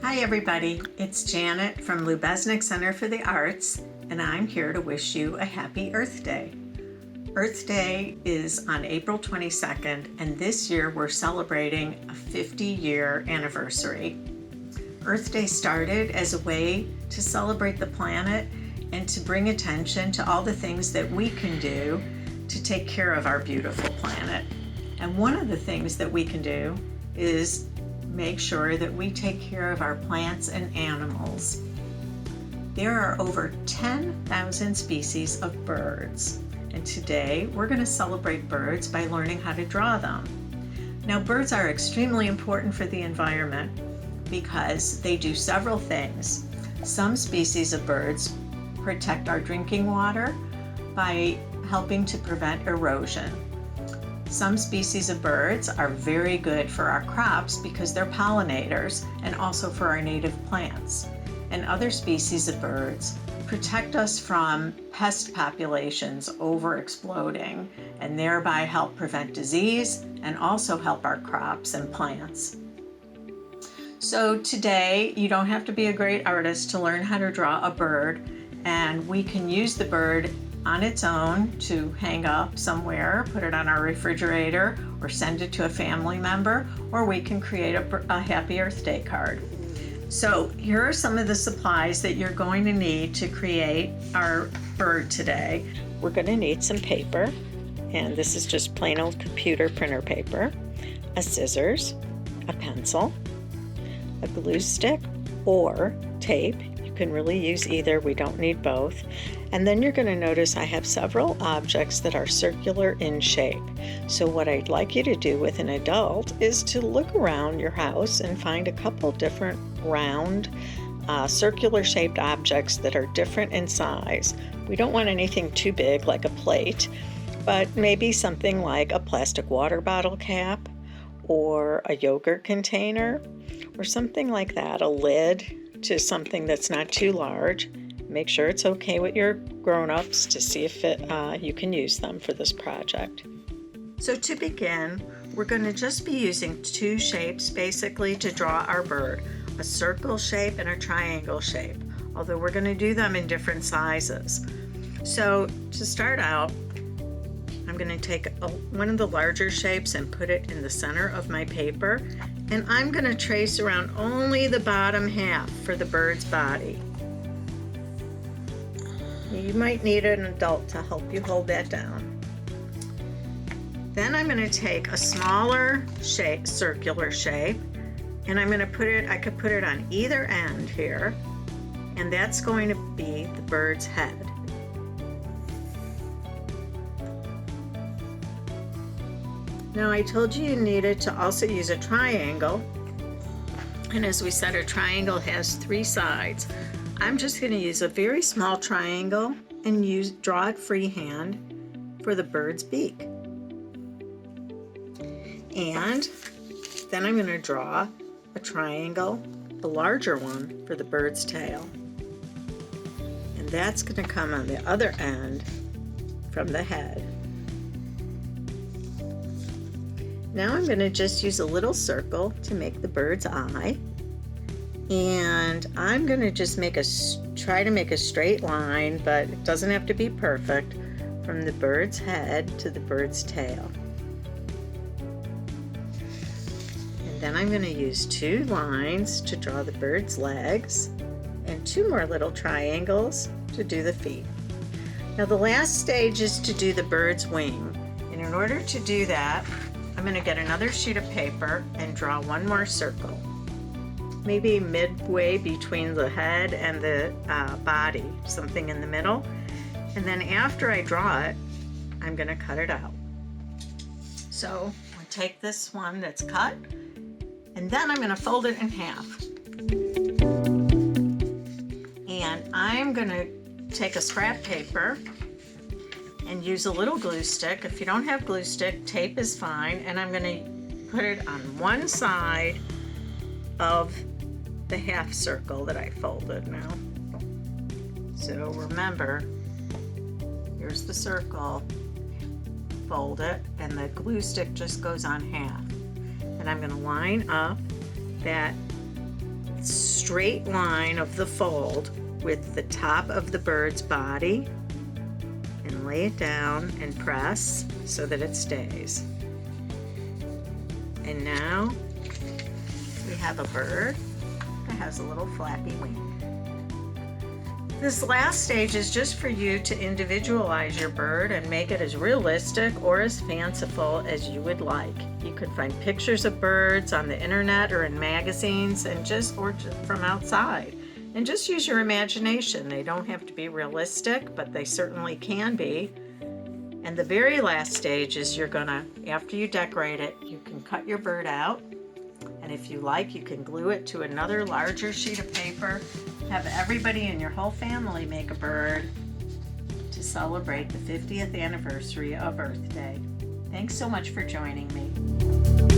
Hi everybody, it's Janet from Lubeznik Center for the Arts, and I'm here to wish you a happy Earth Day. Earth Day is on April 22nd, and this year we're celebrating a 50-year anniversary. Earth Day started as a way to celebrate the planet and to bring attention to all the things that we can do to take care of our beautiful planet. And one of the things that we can do is make sure that we take care of our plants and animals. There are over 10,000 species of birds, and today we're going to celebrate birds by learning how to draw them. Now, birds are extremely important for the environment because they do several things. Some species of birds protect our drinking water by helping to prevent erosion. Some species of birds are very good for our crops because they're pollinators and also for our native plants. And other species of birds protect us from pest populations over-exploding and thereby help prevent disease and also help our crops and plants. So today, you don't have to be a great artist to learn how to draw a bird, and we can use the bird on its own to hang up somewhere, put it on our refrigerator, or send it to a family member, or we can create a Happy Earth Day card. So here are some of the supplies that you're going to need to create our bird today. We're going to need some paper, and this is just plain old computer printer paper, a scissors, a pencil, a glue stick, or tape. You can really use either, we don't need both. And then you're going to notice I have several objects that are circular in shape. So what I'd like you to do with an adult is to look around your house and find a couple different round, circular shaped objects that are different in size. We don't want anything too big like a plate, but maybe something like a plastic water bottle cap or a yogurt container or something like that, a lid to something that's not too large. Make sure it's okay with your grown-ups to see if you can use them for this project. So to begin, we're going to just be using two shapes basically to draw our bird, a circle shape and a triangle shape, although we're going to do them in different sizes. So to start out, I'm going to take one of the larger shapes and put it in the center of my paper, and I'm going to trace around only the bottom half for the bird's body. You might need an adult to help you hold that down. Then I'm going to take a smaller shape, circular shape, and I'm going to put it, I could put it on either end here, and that's going to be the bird's head. Now I told you needed to also use a triangle, and as we said, a triangle has three sides. I'm just going to use a very small triangle and draw it freehand for the bird's beak. And then I'm going to draw a triangle, a larger one, for the bird's tail. And that's going to come on the other end from the head. Now I'm going to just use a little circle to make the bird's eye. And I'm going to just try to make a straight line, but it doesn't have to be perfect, from the bird's head to the bird's tail. And then I'm going to use two lines to draw the bird's legs and two more little triangles to do the feet. Now the last stage is to do the bird's wing. And in order to do that, I'm going to get another sheet of paper and draw one more circle, maybe midway between the head and the body, something in the middle. And then after I draw it, I'm going to cut it out. So I'll take this one that's cut, and then I'm going to fold it in half. And I'm going to take a scrap paper and use a little glue stick. If you don't have glue stick, tape is fine. And I'm going to put it on one side of the half circle that I folded now. So remember, here's the circle, fold it, and the glue stick just goes on half. And I'm going to line up that straight line of the fold with the top of the bird's body and lay it down and press so that it stays. And now we have a bird that has a little flappy wing. This last stage is just for you to individualize your bird and make it as realistic or as fanciful as you would like. You could find pictures of birds on the internet or in magazines or just from outside. And just use your imagination. They don't have to be realistic, but they certainly can be. And the very last stage is after you decorate it, you can cut your bird out. And if you like, you can glue it to another larger sheet of paper. Have everybody in your whole family make a bird to celebrate the 50th anniversary of Earth Day. Thanks so much for joining me.